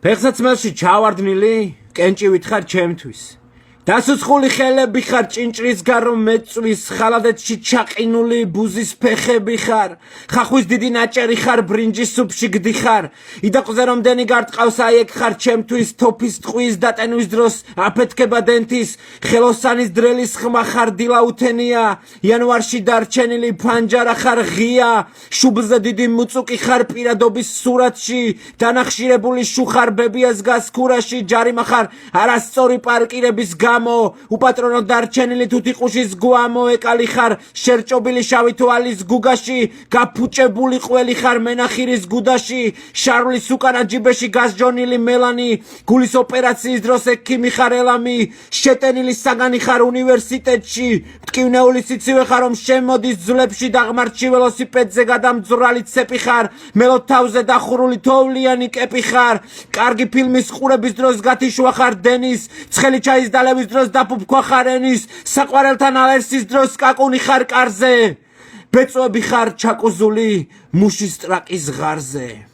ფეხსაცმელში ჩავარდნილი კენჭივით ხარ ჩემთვის. დასუცხული ხელები ხარ ჭინჭრის გარო მეწვის ხალადეთში ჩაყინული ბუზის ფეხები ხარ ხახვის დიდი ნაჭერი ხარ ბრინჯის სუფში გდიხარ იდაყზე რომდენი გარტყავს აი ეგ ხარ ჩემთვის თოფის ტყვის დატენვის დროს აფეთქება დენთის ხელოსანის დრელის ხმა ხარ დილაუთენია იანვარში დარჩენილი ფანჯარა ხარ ღია შუბლზე დიდი მუწუკი ხარ პირადობის სურათში დანახშირებული შუხარბებია ზგას ქურაში ჯარიმა ხარ არასწორი პარკირების უპატრონო დარჩენილი თუთიყუშის გვამო ეკალი ხარ შერჭობილი შავი თვალის გუგაში გაფუჭებული ყველი ხარ მენახირის გუდაში შარვლის უკანა ჯიბეში გასჯონილი მელანი გულის ოპერაციის დროს ექიმი ხარ ელამი შეტენილი საგანი ხარ უნივერსიტეტში მტკივნეული სიცივე ხარ რომ შემოდის ძვლებში დაღმართში ველოსიპედზე გადამძვრალი ცეპი ხარ მელოთ თავზე დახურული თოვლიანი კეპი ხარ კარგი ფილმის ყურების დროს გათიშვა ხარ დენის ცხელი ჩაის დალევის დროს დაფუფქვა ხარ ენის საყვარელთან ალერსის დროს კაკუნი ხარ კარზე ბეწვები ხარ ჩაკუზული მუშის ტრაკის ღარზე